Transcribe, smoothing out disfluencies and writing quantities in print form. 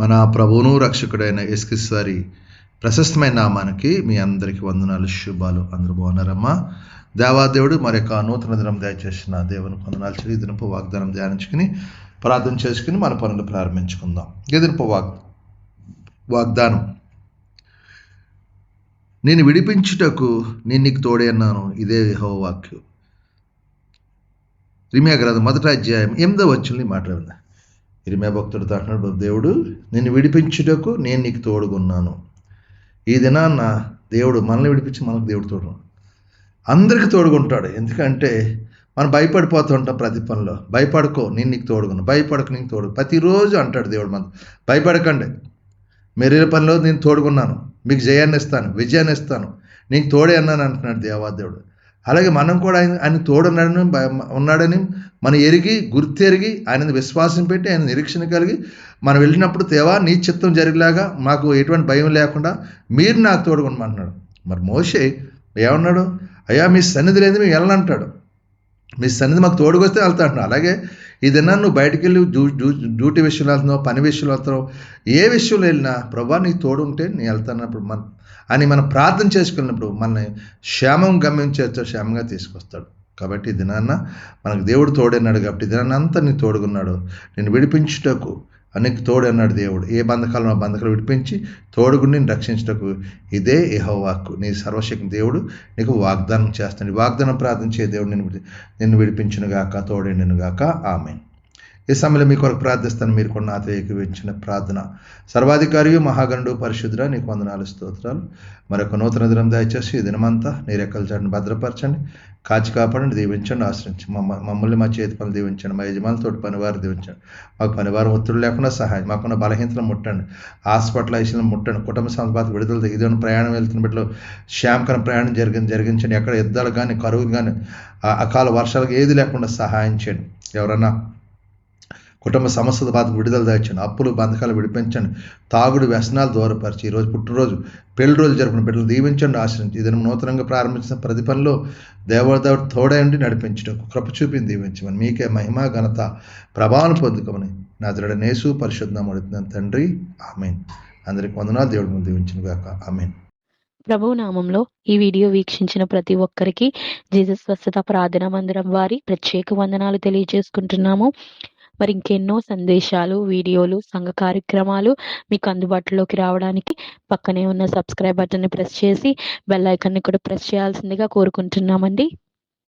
మన ప్రభువును రక్షకుడైన యేసుక్రీస్తు వారి ప్రశస్తమైన నామానికి మీ అందరికీ వందనాలు, శుభాలు. అందరూ బాగున్నారమ్మా? దేవాదేవుడు మరి యొక్క నూతన దినం దయచేసిన దేవునికి వందనాలు చెల్లి దినపు వాగ్దానం ధ్యానించుకుని ప్రార్థన చేసుకుని మన పనులు ప్రారంభించుకుందాం. ఈ దినపు వాగ్దానం: నేను విడిపించుటకు నేను నీకు తోడే అన్నాను, ఇదే యెహోవా వాక్యం. ఇర్మీయా గ్రంథం 1వ అధ్యాయం 8వ వచనంలో మాట్లాడింది. ఇర్మీయా భక్తుడితో అంటున్నాడు, దేవుడు నిన్ను విడిపించుటకు నేను నీకు తోడుగున్నాను. ఈ దినాన్న దేవుడు మనల్ని విడిపించి మనకు దేవుడు తోడు, అందరికి తోడుకుంటాడు. ఎందుకంటే మనం భయపడిపోతూ ఉంటాం ప్రతి పనిలో. భయపడుకో, నేను నీకు తోడుగున్నాను, భయపడకు, నీకు తోడు. ప్రతిరోజు అంటాడు దేవుడు మనం, భయపడకండి, మీరు పనిలో నేను తోడుగున్నాను, మీకు జయాన్ని ఇస్తాను, విజయాన్ని ఇస్తాను, నీకు తోడే అన్నాను అంటున్నాడు దేవాదేవుడు. అలాగే మనం కూడా ఆయన ఉన్నాడని మనం ఎరిగి, గుర్తెరిగి, ఆయన విశ్వాసం పెట్టి, ఆయన నిరీక్షణ కలిగి మనం వెళ్ళినప్పుడు, దేవా నీ చిత్తం జరిగేలాగా మాకు ఎటువంటి భయం లేకుండా మీరు నాకు తోడుకొనమంటున్నాడు. మరి మోషే ఏమన్నాడు? అయ్యా మీ సన్నిధి లేదు, మేము వెళ్ళనంటాడు. మీ సన్నిధి మాకు తోడుకొస్తే వెళ్తా అంటున్నాడు. అలాగే ఈ దినాన్ని నువ్వు బయటికి వెళ్ళి డ్యూటీ విషయంలో వెళ్తున్నావు, పని విషయంలో వెళ్తున్నావు, ఏ విషయంలో వెళ్ళినా ప్రభా నీకు తోడు ఉంటే నేను వెళ్తానప్పుడు మనం ప్రార్థన చేసుకున్నప్పుడు మనల్ని క్షేమం గమనించేతో క్షేమంగా తీసుకొస్తాడు. కాబట్టి ఈ దినాన్న మనకు దేవుడు తోడన్నాడు. కాబట్టి ఈ దినాన్ని అంతా నీ తోడుగున్నాడు. నేను విడిపించుటకు నీకు తోడు అన్నాడు దేవుడు. ఏ బంధకాలను ఆ బంధకాలు విడిపించి తోడుగుని నేను రక్షించుటకు ఇదే యెహోవా వాక్కు. నీ సర్వశక్తి దేవుడు నీకు వాగ్దానం చేస్తాడు. వాగ్దానం ప్రార్థించే దేవుడు నిన్ను విడిపించునుగాక, తోడేండునుగాక. ఆమేన్. ఈ సమయంలో మీ కొరకు ప్రార్థిస్తాను. మీరు కూడా నాతో ఏకీవించిన ప్రార్థన: సర్వాధికారియు మహాగణుడు పరిశుద్ధుడా, నీకు వందనాలు, స్తోత్రాలు. మరొక నూతన దినం దయచేసి ఈ దినమంతా నీ రెక్కల చాటును భద్రపరచండి, కాచి కాపాడండి, దీవించండి, ఆశ్రయించండి. మమ్మల్ని మా చేతి పనులు దీవించండి, మా యజమానులతోటి పనివారు దీవించండి. మాకు పనివారం ఒత్తిడి లేకుండా సహాయం, మాకున్న బలహీనతలు ముట్టండి, హాస్పిటల్ ఐసీలను ముట్టండి, కుటుంబ సంపాద విడుదల, ఇదేమైనా ప్రయాణం వెళ్తున్న బిడ్డలు క్షేమకరం ప్రయాణం జరిగించండి. ఎక్కడ యుద్ధాలు కానీ, కరువు కానీ, అకాల వర్షాలకు ఏది లేకుండా సహాయం చేయండి. ఎవరన్నా కుటుంబ సమస్యల బాధ విడుదల దాచండి, అప్పులు బంధకాలు విడిపించండి, తాగుడు వ్యసనాలు దూరపరిచి ఈరోజు పుట్టినరోజు, పెళ్లి రోజు జరుపుకున్న బిడ్డలు దీవించండి, ఆశ్రయించి. ఇది నూతనంగా ప్రారంభించిన ప్రతి పనిలో దేవదేవుడు తోడైండి నడిపించటకు కృప చూపించి దీవించమని, మీకే మహిమ ఘనత ప్రభావం పొందుకోమని నాజరేయుడైన యేసు పరిశుద్ధ నామమున అడుగుతున్నాను తండ్రి, ఆమేన్. అందరికి వందనాలు. దేవుడు ముందు దీవించును గాక. ఆమేన్. ప్రభు నామంలో ఈ వీడియో వీక్షించిన ప్రతి ఒక్కరికి జీసస్ స్వస్థత ప్రార్థనా మందిరం వారి ప్రత్యేక వందనాలు తెలియజేసుకుంటున్నాము. మరి ఇంకెన్నో సందేశాలు, వీడియోలు, సంఘ కార్యక్రమాలు మీకు అందుబాటులోకి రావడానికి పక్కనే ఉన్న సబ్స్క్రైబ్ బటన్ని ప్రెస్ చేసి బెల్ ఐకాన్ని కూడా ప్రెస్ చేయాల్సిందిగా కోరుకుంటున్నామండి.